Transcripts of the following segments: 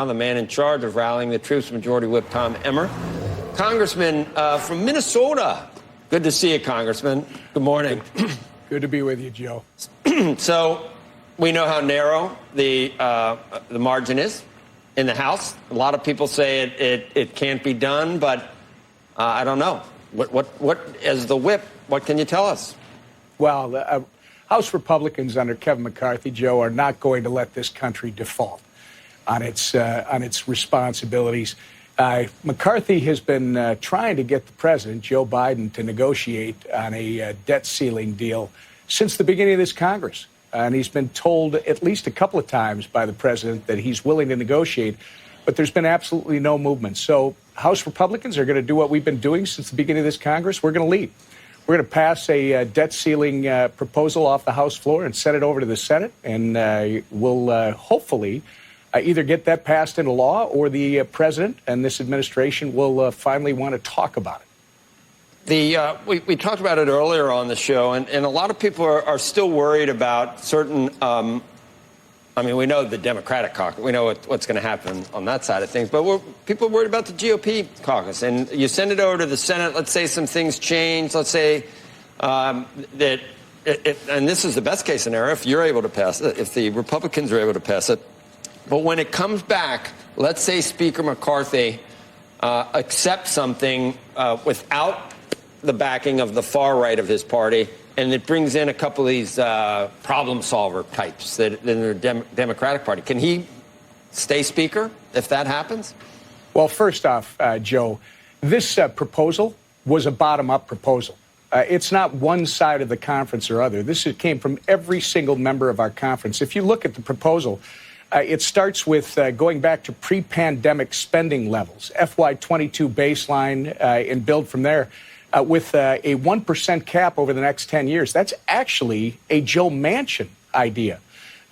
The man in charge of rallying the troops, Majority Whip Tom Emmer. Congressman from Minnesota. Good to see you, Congressman. Good morning. Good to be with you, Joe. So we know how narrow the margin is in the House. A lot of people say it can't be done, but I don't know. What as the whip, what can you tell us? Well, House Republicans under Kevin McCarthy, Joe, are not going to let this country default on its responsibilities. McCarthy has been trying to get the president, Joe Biden, to negotiate on a debt ceiling deal since the beginning of this Congress. And he's been told at least a couple of times by the president that he's willing to negotiate, but there's been absolutely no movement. So House Republicans are going to do what we've been doing since the beginning of this Congress. We're going to lead. We're going to pass a debt ceiling proposal off the House floor and send it over to the Senate, and we'll hopefully either get that passed into law, or the president and this administration will finally want to talk about it. We talked about it earlier on the show, and a lot of people are still worried about certain. I mean, we know the Democratic caucus. We know what's going to happen on that side of things, but people are worried about the GOP caucus. And you send it over to the Senate. Let's say some things change. Let's say that, and this is the best case scenario if you're able to pass it, if the Republicans are able to pass it. But when it comes back, let's say Speaker McCarthy accepts something without the backing of the far right of his party, and it brings in a couple of these problem solver types that in the Democratic Party. Can he stay Speaker if that happens? Well, first off, Joe, this proposal was a bottom-up proposal. It's not one side of the conference or other. This came from every single member of our conference. If you look at the proposal, it starts with going back to pre-pandemic spending levels, FY22 baseline, and build from there with a 1% cap over the next 10 years. That's actually a Joe Manchin idea.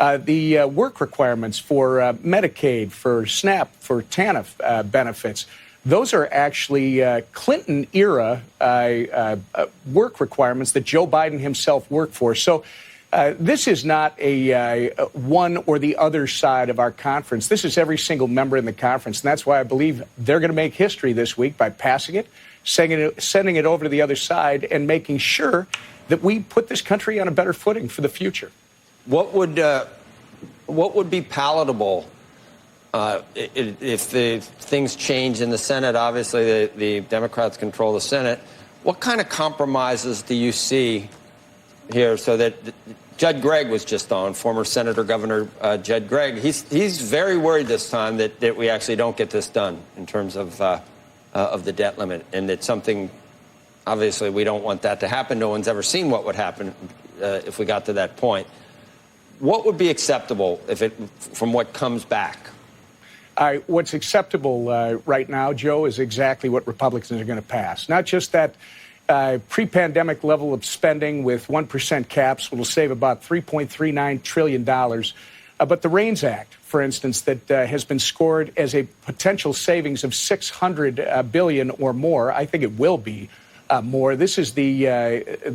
The work requirements for Medicaid, for SNAP, for TANF benefits, those are actually Clinton-era work requirements that Joe Biden himself worked for. So this is not a one or the other side of our conference. This is every single member in the conference, and that's why I believe they're going to make history this week by passing it, sending it over to the other side, and making sure that we put this country on a better footing for the future. What would be palatable if the things change in the Senate? Obviously, the Democrats control the Senate. What kind of compromises do you see here so that Judd Gregg was just on, former Senator Governor Judd Gregg? He's very worried this time that we actually don't get this done in terms of the debt limit, and it's something, obviously, we don't want that to happen. No one's ever seen what would happen if we got to that point. What would be acceptable from what comes back? What's acceptable right now, Joe, is exactly what Republicans are going to pass. Not just that pre-pandemic level of spending with 1% caps will save about $3.39 trillion. But the REINS Act, for instance, that has been scored as a potential savings of $600 billion or more. I think it will be more. This is the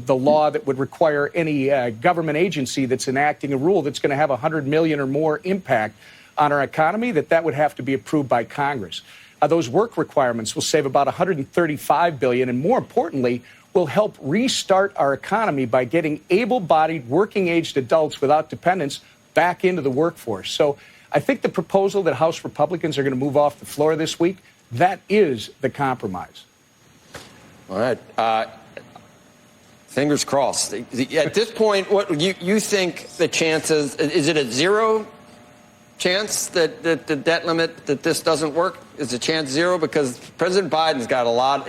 law that would require any government agency that's enacting a rule that's going to have $100 million or more impact on our economy, that would have to be approved by Congress. Those work requirements will save about $135 billion, and more importantly, will help restart our economy by getting able-bodied, working-aged adults without dependents back into the workforce. So I think the proposal that House Republicans are going to move off the floor this week, that is the compromise. All right. Fingers crossed. At this point, what you think the chances, is it a zero chance that the debt limit, that this doesn't work? Is the chance zero? Because President Biden's got a lot.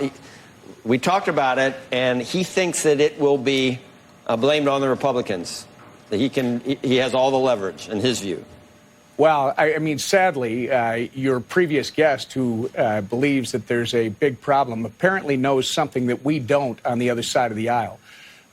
We talked about it, and he thinks that it will be blamed on the Republicans. That he has all the leverage in his view. Well, I mean, sadly, your previous guest, who believes that there's a big problem, apparently knows something that we don't on the other side of the aisle.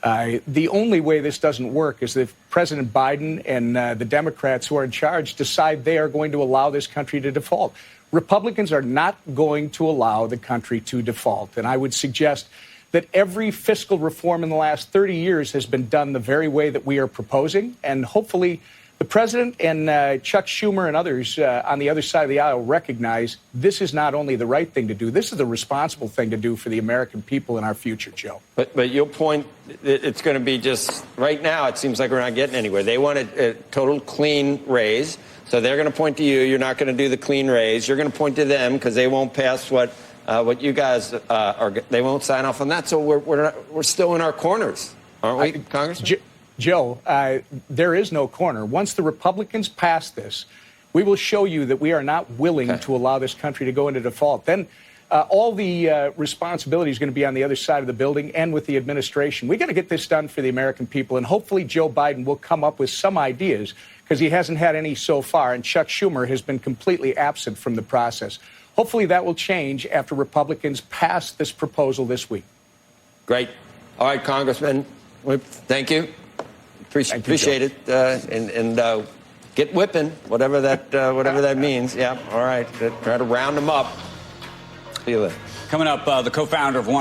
The only way this doesn't work is if President Biden and the Democrats who are in charge decide they are going to allow this country to default. Republicans are not going to allow the country to default. And I would suggest that every fiscal reform in the last 30 years has been done the very way that we are proposing. And hopefully The president and Chuck Schumer and others on the other side of the aisle recognize this is not only the right thing to do, this is the responsible thing to do for the American people and our future, Joe. But your point, it's going to be just, right now, it seems like we're not getting anywhere. They want a total clean raise, so they're going to point to you. You're not going to do the clean raise. You're going to point to them because they won't pass what you guys are. They won't sign off on that. So we're still in our corners, aren't we, Congressman? Joe, there is no corner. Once the Republicans pass this, we will show you that we are not willing to allow this country to go into default. Then all the responsibility is going to be on the other side of the building and with the administration. We got to get this done for the American people, and hopefully Joe Biden will come up with some ideas because he hasn't had any so far, and Chuck Schumer has been completely absent from the process. Hopefully that will change after Republicans pass this proposal this week. Great. All right, Congressman, thank you. Appreciate it, and get whipping, whatever that means. Yeah, all right. Try to round them up. See you later. Coming up, the co-founder of one.